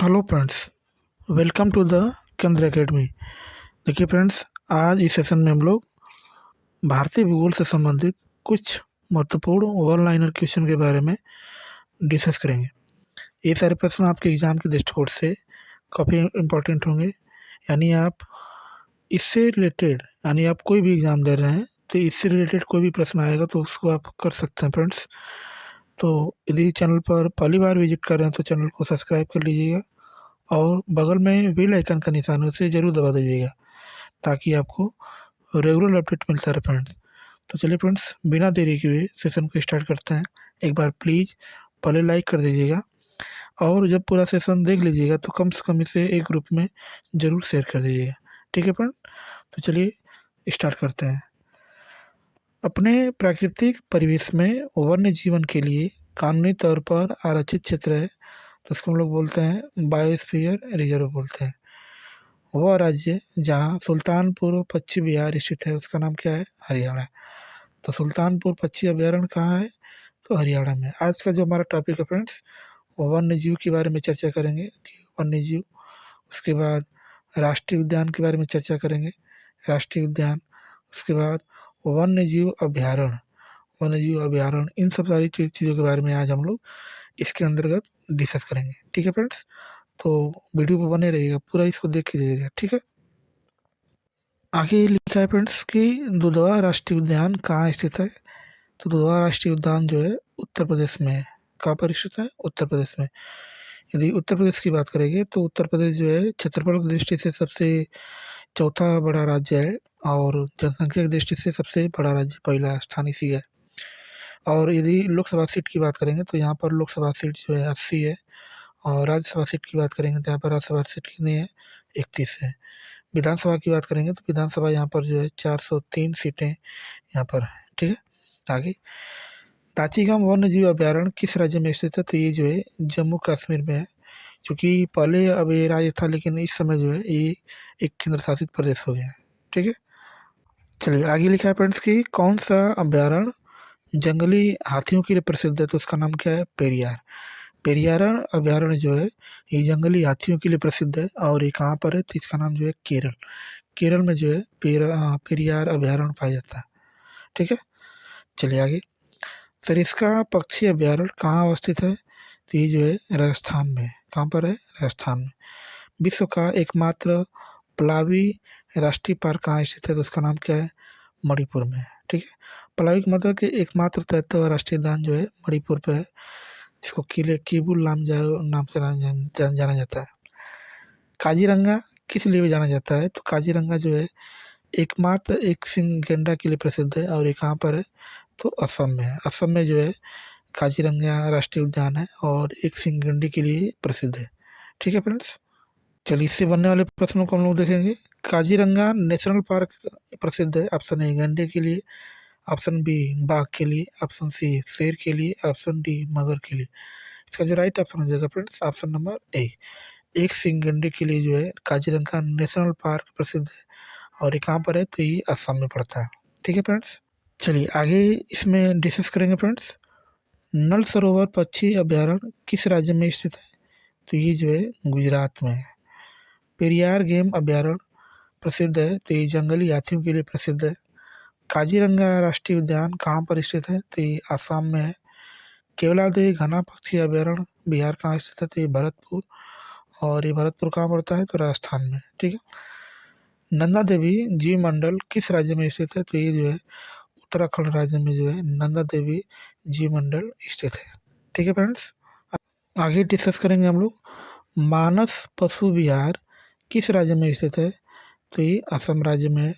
Hello friends, welcome to the Kendra academy. देखिए friends, आज इस सेशन में हम लोग भारतीय भूगोल से संबंधित कुछ महत्वपूर्ण वन लाइनर क्वेश्चन के बारे में डिस्कस करेंगे। ये सारे प्रश्न आपके एग्जाम के दृष्टिकोण से काफ़ी इम्पोर्टेंट होंगे। यानी आप इससे रिलेटेड, यानी आप कोई भी एग्ज़ाम दे रहे हैं तो इससे रिलेटेड कोई भी प्रश्न आएगा तो उसको आप कर सकते हैं फ्रेंड्स। तो यदि चैनल पर पहली बार विजिट कर रहे हैं तो चैनल को सब्सक्राइब कर लीजिएगा और बगल में बेल आइकन का निशान है उसे ज़रूर दबा दीजिएगा ताकि आपको रेगुलर अपडेट मिलता रहे फ्रेंड्स। तो चलिए फ्रेंड्स, बिना देरी के हुए सेशन को स्टार्ट करते हैं। एक बार प्लीज़ पहले लाइक कर दीजिएगा और जब पूरा सेशन देख लीजिएगा तो कम से कम इसे एक ग्रुप में ज़रूर शेयर कर दीजिएगा। ठीक है फ्रेंड, तो चलिए स्टार्ट करते हैं। अपने प्राकृतिक परिवेश में वन्य जीवन के लिए कानूनी तौर पर आरक्षित क्षेत्र है तो उसको हम लोग बोलते हैं बायोस्फीयर रिजर्व बोलते हैं। वह राज्य जहाँ सुल्तानपुर पक्षी विहार स्थित है उसका नाम क्या है? हरियाणा। तो सुल्तानपुर पक्षी अभयारण्य कहाँ है? तो हरियाणा में। आज का जो हमारा टॉपिक है फ्रेंड्स, वो वन्य जीव के बारे में चर्चा करेंगे कि वन्य जीव। उसके बाद राष्ट्रीय उद्यान के बारे में चर्चा करेंगे, राष्ट्रीय उद्यान। उसके बाद वन्य जीव अभयारण्य, वन्य जीव अभयारण्य, इन सब सारी चीज़ों के बारे में आज हम लोग इसके अंतर्गत डिस्कस करेंगे। ठीक है फ्रेंड्स, तो वीडियो पर बने रहिएगा, पूरा इसको देख लीजिएगा। ठीक है, आगे लिखा है फ्रेंड्स कि दुधवा राष्ट्रीय उद्यान कहाँ स्थित है? तो दुधवा राष्ट्रीय उद्यान जो है उत्तर प्रदेश में है। कहाँ पर स्थित है? उत्तर प्रदेश में। यदि उत्तर प्रदेश की बात करेंगे तो उत्तर प्रदेश जो है क्षेत्रफल की दृष्टि से सबसे चौथा बड़ा राज्य है और जनसंख्या की दृष्टि से सबसे बड़ा राज्य पहला स्थान इसी है। और यदि लोकसभा सीट की बात करेंगे तो यहाँ पर लोकसभा सीट जो है 80 है और राज्यसभा सीट की बात करेंगे तो यहाँ पर राज्यसभा सीट कितनी है? 31 है। विधानसभा की बात करेंगे तो विधानसभा यहाँ पर जो है 403 सीटें यहाँ पर है। ठीक है, आगे ताचिगाम वन्य जीव अभयारण्य किस राज्य में स्थित है? तो ये जो है जम्मू कश्मीर में है। क्योंकि पहले अब ये राज्य था लेकिन इस समय जो है ये एक केंद्र शासित प्रदेश हो गया है। ठीक है, चलिए आगे लिखा है फ्रेंड्स कि कौन सा अभयारण्य जंगली हाथियों के लिए प्रसिद्ध है? तो उसका नाम क्या है? पेरियार। पेरियार अभयारण्य जो है ये जंगली हाथियों के लिए प्रसिद्ध है और ये कहाँ पर है? तो इसका नाम जो है केरल। केरल में जो है पेरियार अभयारण्य पाया जाता है। ठीक है, चलिए आगे। सरिस्का पक्षी अभयारण्य कहाँ अवस्थित है? तो ये जो है राजस्थान में है। कहाँ पर है? राजस्थान में। विश्व का एकमात्र पलावी राष्ट्रीय पार्क कहाँ स्थित है? तो उसका नाम क्या है? मणिपुर में है। ठीक है, पलावी का मतलब कि एकमात्र तैरता हुआ राष्ट्रीय उद्यान जो है मणिपुर पे है, जिसको किबुल नाम से जाना जाता है। काजीरंगा किस लिए जाना जाता है? तो काजीरंगा जो है एकमात्र एक सिंह गैंडा के लिए प्रसिद्ध है और ये कहाँ पर है? तो असम में है। असम में जो है काजीरंगा राष्ट्रीय उद्यान है और एक सिंह गैंडे के लिए प्रसिद्ध है। ठीक है फ्रेंड्स, चलिए इससे बनने वाले प्रश्नों को हम लोग देखेंगे। काजीरंगा नेशनल पार्क प्रसिद्ध है। ऑप्शन ए गैंडे के लिए, ऑप्शन बी बाघ के लिए, ऑप्शन सी शेर के लिए, ऑप्शन डी मगर के लिए। इसका जो राइट ऑप्शन हो जाएगा फ्रेंड्स ऑप्शन नंबर ए, एक सिंह गैंडे के लिए जो है काजीरंगा नेशनल पार्क प्रसिद्ध है और ये कहाँ पर है? तो ये असम में पड़ता है। ठीक है फ्रेंड्स, चलिए आगे इसमें डिस्कस करेंगे फ्रेंड्स। नल सरोवर पक्षी अभयारण्य किस राज्य में स्थित है? तो ये जो है गुजरात में है। पेरियार गेम अभयारण्य प्रसिद्ध है तो ये जंगली हाथियों के लिए प्रसिद्ध है। काजीरंगा राष्ट्रीय उद्यान कहाँ पर स्थित है? तो ये आसाम में है। केवलादेवी घना पक्षी अभयारण्य बिहार कहाँ स्थित है? तो ये भरतपुर, और ये भरतपुर कहाँ पड़ता है? तो राजस्थान में। ठीक है, नंदा देवी जीव मंडल किस राज्य में स्थित है? तो ये जो है उत्तराखंड राज्य में जो है नंदा देवी जीव मंडल स्थित है। ठीक है फ्रेंड्स, आगे डिस्कस करेंगे हम लोग। मानस पशु विहार किस राज्य में स्थित है? तो ये असम राज्य में है।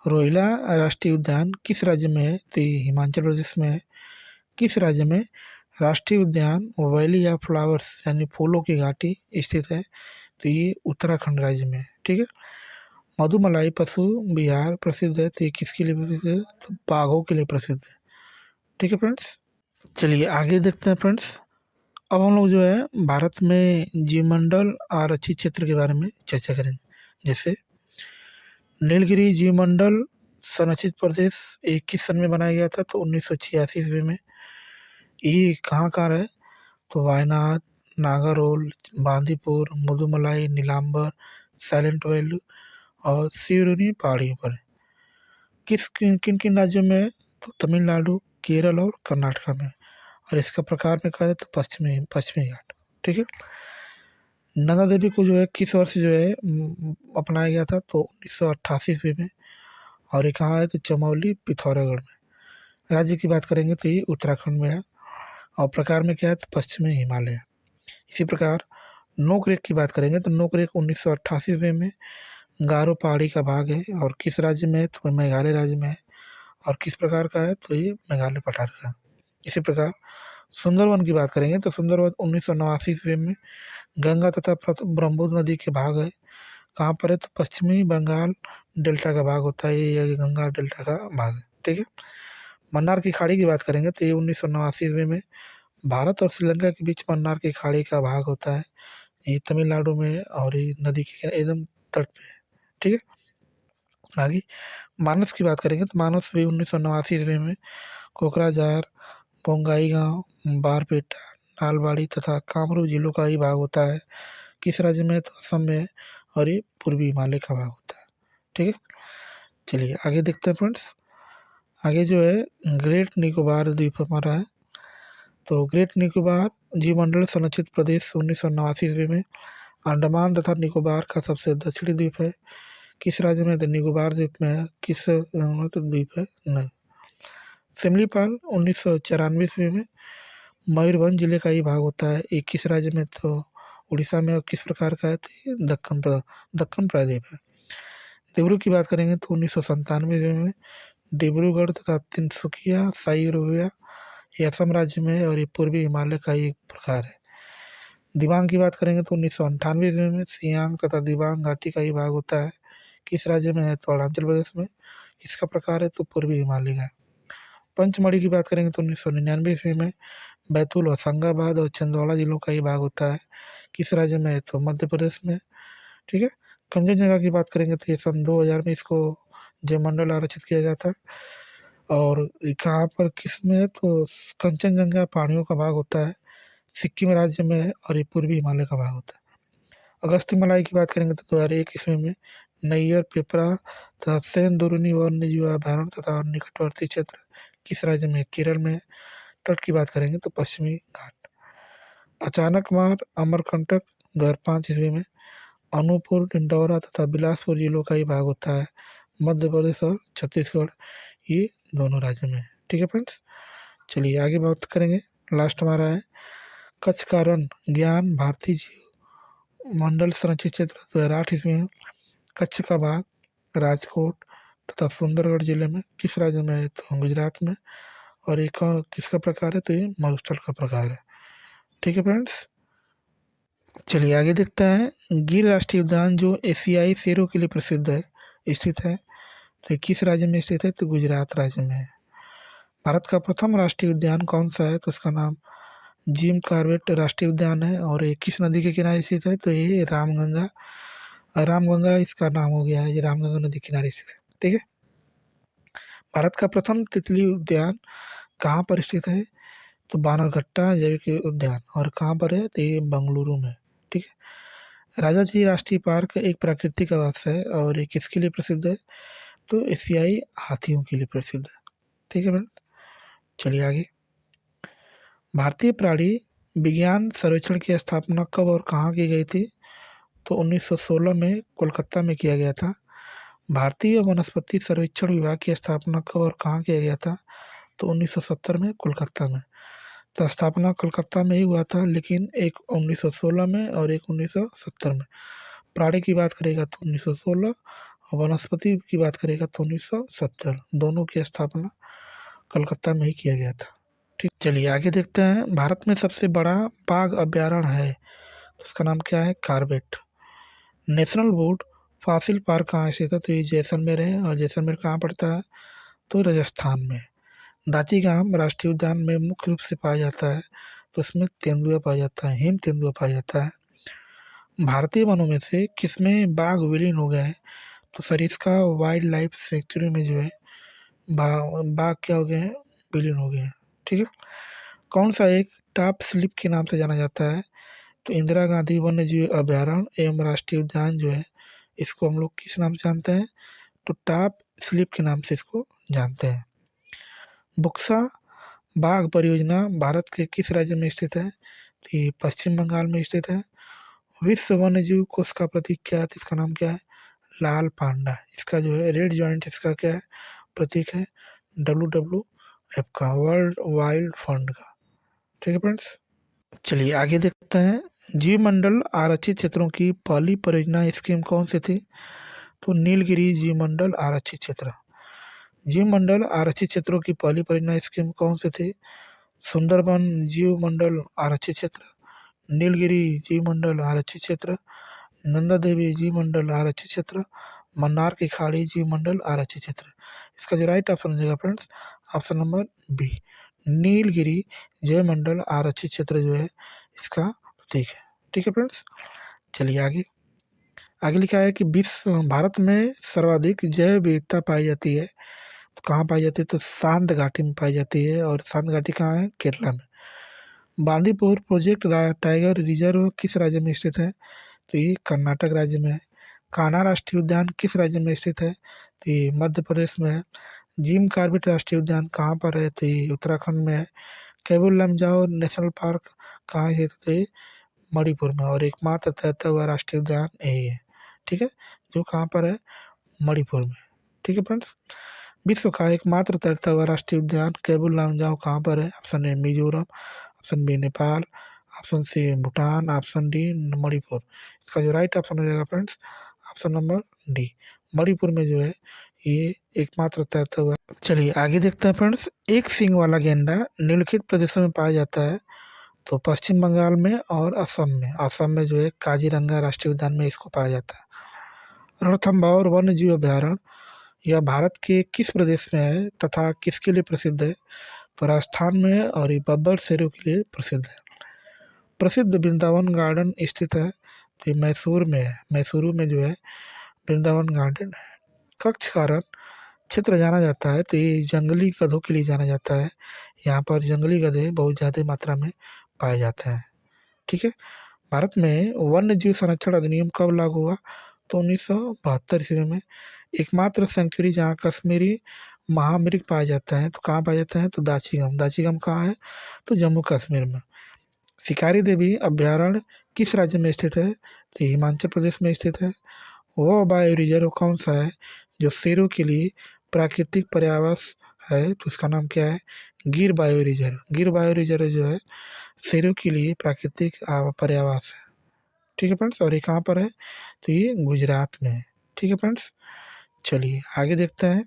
रोहिला राष्ट्रीय उद्यान किस राज्य में है? तो ये हिमाचल प्रदेश में है। किस राज्य में राष्ट्रीय उद्यान वैली ऑफ फ्लावर्स यानी फूलों की घाटी स्थित है? तो ये उत्तराखंड राज्य में है। ठीक है, मधुमलाई पशु विहार प्रसिद्ध है तो ये किसके लिए प्रसिद्ध है? तो बाघों के लिए प्रसिद्ध है। ठीक है फ्रेंड्स, चलिए आगे देखते हैं फ्रेंड्स। अब हम लोग जो है भारत में जीवमंडल आरक्षित क्षेत्र के बारे में चर्चा करेंगे। जैसे नीलगिरी जीवमंडल संरक्षित प्रदेश ये किस सन में बनाया गया था? तो 1986 ईस्वी में। ये कहाँ है? तो वायनाड, नागारोल, बांदीपुर, मुदुमलाई, नीलांबर, साइलेंट वैली और सिरुनी पहाड़ियों पर है। किन किन राज्यों में है? तो तमिलनाडु, केरल और कर्नाटका में। और इसका प्रकार में कहा जाए तो पश्चिमी पश्चिमी घाट। ठीक है। नंदा देवी को जो है किस वर्ष जो है अपनाया गया था? तो 1988 ईस्वी में। और ये कहाँ है? तो चमोली, पिथौरागढ़ में। राज्य की बात करेंगे तो ये उत्तराखंड में है। और प्रकार में क्या है? तो पश्चिमी हिमालय। इसी प्रकार नोक रेक की बात करेंगे तो नोक रेक 1988 ईस्वी में गारो पहाड़ी का भाग है। और किस राज्य में है? तो मेघालय राज्य में है। और किस प्रकार का है? तो ये मेघालय पठार का। इसी प्रकार सुंदरवन की बात करेंगे तो सुंदरवन 1989 ईस्वी में गंगा तथा ब्रह्मपुत्र नदी के भाग है। कहाँ पर है? तो पश्चिमी बंगाल डेल्टा का भाग होता है ये गंगा डेल्टा का भाग है। ठीक है। मन्नार की खाड़ी की बात करेंगे तो ये 1989 ईस्वी में भारत और श्रीलंका के बीच मन्नार की खाड़ी का भाग होता है। ये तमिलनाडु में है और ये नदी के एकदम तट पे है। ठीक है। आगे मानस की बात करेंगे तो मानस भी 1989 ईस्वी में कोकराझार, बोंगाईगांव, बारपेटा, नालबाड़ी तथा कामरूप जिलों का ही भाग होता है। किस राज्य में? तो असम में है। और ये पूर्वी हिमालय का भाग होता है। ठीक है। चलिए आगे देखते हैं फ्रेंड्स। आगे जो है ग्रेट निकोबार द्वीप हमारा है। तो ग्रेट निकोबार जीवमंडल संरक्षित प्रदेश 1989 ईस्वी में अंडमान तथा निकोबार का सबसे दक्षिणी द्वीप है। किस राज्य में? तो निकोबार द्वीप में है। किस तो द्वीप है? नहीं। सिमलीपाल 1994 ईस्वी में मयूरभंज जिले का ही भाग होता है। ये किस राज्य में? तो उड़ीसा में। और किस प्रकार का है? तो ये दक्कन प्रायद्वीप है। डिब्रू की बात करेंगे तो 1997 ईस्वी में डिब्रूगढ़ तथा तिनसुकिया साइरोविया ये असम राज्य में है। और ये पूर्वी हिमालय का ही एक प्रकार है। दिबांग की बात करेंगे तो 1998 ईस्वी में सियांग तथा दिबांग घाटी का ही भाग होता है। किस राज्य में है? तो अरुणाचल प्रदेश में। इसका प्रकार है तो पूर्वी हिमालय का है। पंचमढ़ी की बात करेंगे तो 1999 ईस्वी में बैतूल, होशंगाबाद और छिंदवाड़ा जिलों का ही भाग होता है। किस राज्य में है? तो मध्य प्रदेश में। ठीक है। कंचनजंगा की बात करेंगे तो ये सन 2000 में इसको जयमंडल आरक्षित किया गया था। और कहाँ पर किस में है? तो कंचनजंगा पहाड़ियों का भाग होता है, सिक्किम राज्य में है। और ये पूर्वी हिमालय का भाग होता है। अगस्त्य मलाई की बात करेंगे तो 2001 ईस्वी में नैयर, पिपरा तथा सेन दुरुनी वन्य जीव अभयारण्य तथा निकटवर्ती क्षेत्र किस राज्य में? केरल में। तट की बात करेंगे तो पश्चिमी घाट। अचानक मार, अमरकंटक 2005 ईस्वी में अनूपपुर, डिंडौरा तथा बिलासपुर जिलों का ही भाग होता है। मध्य प्रदेश और छत्तीसगढ़ ये दोनों राज्य में है। ठीक है फ्रेंड्स। चलिए आगे बात करेंगे। लास्ट हमारा है कच्छ का रण ज्ञान भारतीय जीव मंडल संरक्षित क्षेत्र 2008 ईस्वी में कच्छ का भाग राजकोट तथा सुंदरगढ़ जिले में किस राज्य में है? तो गुजरात में। और एक किसका प्रकार है? तो ये मरुस्थल का प्रकार है। ठीक है फ्रेंड्स। चलिए आगे देखते हैं। गिर राष्ट्रीय उद्यान जो एशियाई शेरों के लिए प्रसिद्ध है, स्थित है। तो ये किस राज्य में स्थित है? तो गुजरात राज्य में है। भारत का प्रथम राष्ट्रीय उद्यान कौन सा है? तो उसका नाम जिम कॉर्बेट राष्ट्रीय उद्यान है। और ये किस नदी के किनारे स्थित है? तो ये रामगंगा, रामगंगा इसका नाम हो गया है। ये रामगंगा नदी के किनारे स्थित है। ठीक है। भारत का प्रथम तितली उद्यान कहाँ पर स्थित है? तो बानरघट्टा जैविक उद्यान। और कहाँ पर है? तो ये बेंगलुरु में। ठीक है। राजा जी राष्ट्रीय पार्क एक प्राकृतिक आवास है। और ये किसके लिए प्रसिद्ध है? तो एशियाई हाथियों के लिए प्रसिद्ध है। ठीक है फ्रेंड। चलिए आगे। भारतीय प्राणी विज्ञान सर्वेक्षण की स्थापना कब और कहाँ की गई थी? तो 1916 में कोलकाता में किया गया था। भारतीय वनस्पति सर्वेक्षण विभाग की स्थापना कब और कहाँ किया गया था? तो 1970 में कोलकाता में। तो स्थापना कोलकाता में ही हुआ था, लेकिन एक 1916 में और एक 1970 में। प्राणी की बात करेगा तो 1916 और वनस्पति की बात करेगा तो 1970। दोनों की स्थापना कलकत्ता में ही किया गया था। ठीक। चलिए आगे देखते हैं। भारत में सबसे बड़ा बाघ अभ्यारण्य है, तो उसका नाम क्या है? Corbett national would fossil park कहाँ स्थित है? तो ये जैसलमेर है। और जैसलमेर कहाँ पड़ता है? तो राजस्थान में। दाचीगाम राष्ट्रीय उद्यान में मुख्य रूप से पाया जाता है, तो उसमें तेंदुआ पाया जाता है, हिम तेंदुआ पाया जाता है। भारतीय वनों में से किसमें बाघ विलीन हो गए हैं? तो सरिस्का वाइल्ड लाइफ सेंचुरी में जो है बाघ क्या हो गए हैं? विलीन हो गए हैं। ठीक है। कौन सा एक टॉप स्लिप के नाम से जाना जाता है? तो इंदिरा गांधी वन्य जीव अभयारण्य एवं राष्ट्रीय उद्यान जो है, इसको हम लोग किस नाम से जानते हैं? तो टॉप स्लिप के नाम से इसको जानते हैं। बुक्सा बाघ परियोजना भारत के किस राज्य में स्थित है? तो ये पश्चिम बंगाल में स्थित है। विश्व वन्य जीव कोष का प्रतीक क्या है? तो इसका नाम क्या है? लाल पांडा। इसका जो है रेड जॉइंट, इसका क्या है? प्रतीक है WWF का, वर्ल्ड वाइल्ड फंड का। ठीक है फ्रेंड्स, चलिए आगे देखते हैं। जीवमंडल आरक्षित क्षेत्रों की पहली परियोजना स्कीम कौन सी थी? तो नीलगिरी जीवमंडल आरक्षित क्षेत्र। जीवमंडल आरक्षित क्षेत्रों की पहली परियोजना स्कीम कौन सी थी? सुंदरबन जीवमंडल आरक्षित क्षेत्र, नीलगिरी जीवमंडल आरक्षित क्षेत्र, नंदा देवी जीवमंडल आरक्षित क्षेत्र, मन्नार की खाड़ी जीवमंडल आरक्षित क्षेत्र। इसका जो राइट ऑप्शन हो जाएगा friends, option number B, Nilgiri जैवमंडल आरक्षित क्षेत्र जो है इसका प्रतीक है। ठीक है फ्रेंड्स, चलिए आगे। आगे लिखा है कि विश्व भारत में सर्वाधिक जैव विविधता पाई जाती है, तो कहाँ पाई जाती है? तो शांत घाटी में पाई जाती है, और शांत घाटी कहाँ है? केरला में। बांदीपुर प्रोजेक्ट टाइगर रिजर्व किस राज्य में स्थित है? तो ये कर्नाटक राज्य में है। कान्हा राष्ट्रीय उद्यान किस राज्य में स्थित है? तो ये मध्य प्रदेश में है। जिम कॉर्बेट राष्ट्रीय उद्यान कहाँ पर है? तो ये उत्तराखंड में है। केबुल लमजाओ नेशनल पार्क कहाँ है? तो ये मणिपुर में, और एकमात्र तैरता हुआ राष्ट्रीय उद्यान यही है। ठीक है, जो कहाँ पर है? मणिपुर में। ठीक है फ्रेंड्स, विश्व का एकमात्र तैरता हुआ राष्ट्रीय उद्यान केबुल लामजाओ कहाँ पर है? Option a Mizoram, option b Nepal, option c Bhutan, option d Manipur. इसका जो राइट ऑप्शन हो जाएगा friends, option number d, Manipur में जो है ये एकमात्र तैरता हुआ। चलिए आगे देखते हैं फ्रेंड्स। एक सींग वाला गेंडा निम्नलिखित प्रदेशों में पाया जाता है, तो पश्चिम बंगाल में और असम में। असम में जो है काजीरंगा राष्ट्रीय उद्यान में इसको पाया जाता है। रणथंभौर वन्य जीव अभयारण्य यह भारत के किस प्रदेश में है तथा किसके लिए प्रसिद्ध है? तो राजस्थान में, और ये बब्बर शेरों के लिए प्रसिद्ध है। प्रसिद्ध वृंदावन गार्डन स्थित है, तो ये मैसूर में है। मैसूरू में जो है वृंदावन गार्डन है। कच्छ का रण क्षेत्र जाना जाता है, तो ये जंगली गधों के लिए जाना जाता है। यहाँ पर जंगली गधे बहुत ज़्यादा मात्रा में पाए जाते हैं। ठीक है, भारत में वन्य जीव संरक्षण अधिनियम कब लागू हुआ? तो 1972 ईस्वी में। एकमात्र सेंचुरी जहाँ कश्मीरी महामृग पाया जाता है, तो कहाँ पाया जाता है? तो दाचिगम। दाचिगम कहाँ है? तो जम्मू कश्मीर में। शिकारी देवी अभयारण्य किस राज्य में स्थित है? तो हिमाचल प्रदेश में स्थित है। वह बायो रिजर्व कौन सा है जो शेरों के लिए प्राकृतिक पर्यावास है? तो उसका नाम क्या है? गिर बायो रिजर्व। गिर बायो रिजर्व जो है शेरों के लिए प्राकृतिक पर्यावास है। ठीक है फ्रेंड्स, और ये कहाँ पर है? तो ये गुजरात में है। ठीक है फ्रेंड्स, चलिए आगे देखते हैं।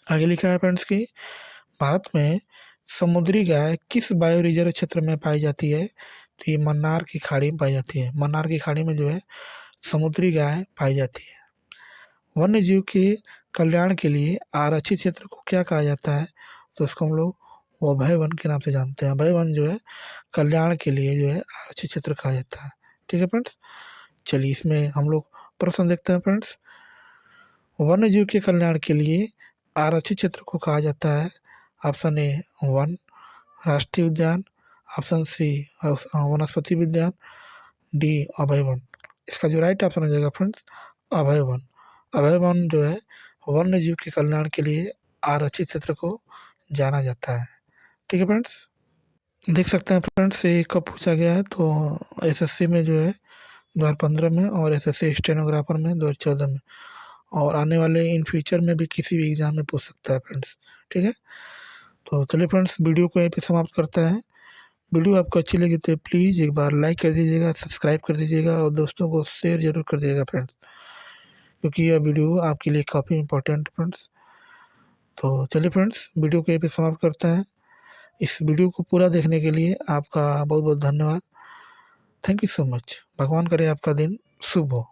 आगे लिखा है फ्रेंड्स कि भारत में समुद्री गाय किस बायो रिजर्व क्षेत्र में पाई जाती है? तो ये मन्नार की खाड़ी में पाई जाती है। मन्नार की खाड़ी में जो है समुद्री गाय पाई जाती है। वन्य जीव के कल्याण के लिए आरक्षित क्षेत्र को क्या कहा जाता है? तो उसको हम लोग अभय वन के नाम से जानते हैं। अभय वन जो है कल्याण के लिए जो है आरक्षित क्षेत्र कहा जाता है। ठीक है फ्रेंड्स, चलिए इसमें हम लोग प्रश्न देखते हैं फ्रेंड्स। वन्य जीव के कल्याण के लिए आरक्षित क्षेत्र को कहा जाता है। ऑप्शन ए वन राष्ट्रीय उद्यान, ऑप्शन सी वनस्पति उद्यान, डी अभय वन। इसका जो राइट ऑप्शन हो जाएगा फ्रेंड्स, अभय वन। अभय वन जो है वन्य जीव के कल्याण के लिए आरक्षित क्षेत्र को जाना जाता है। ठीक है फ्रेंड्स, देख सकते हैं फ्रेंड्स ये कब पूछा गया है। तो एसएससी में जो है 2015 में, और एसएससी स्टेनोग्राफर में 2014 में, और आने वाले इन फ्यूचर में भी किसी भी एग्ज़ाम में पूछ सकता है फ्रेंड्स। ठीक है, तो चलिए फ्रेंड्स वीडियो को यहीं पे समाप्त करते हैं। वीडियो आपको अच्छी लगी तो प्लीज़ एक बार लाइक कर दीजिएगा, सब्सक्राइब कर दीजिएगा, और दोस्तों को शेयर ज़रूर कर दीजिएगा फ्रेंड्स, क्योंकि यह वीडियो आपके लिए काफ़ी इंपॉर्टेंट है फ्रेंड्स। तो चलिए फ्रेंड्स वीडियो को यहीं पे समाप्त करते हैं। इस वीडियो को पूरा देखने के लिए आपका बहुत बहुत धन्यवाद। Thank you so much. भगवान करे आपका दिन शुभ हो।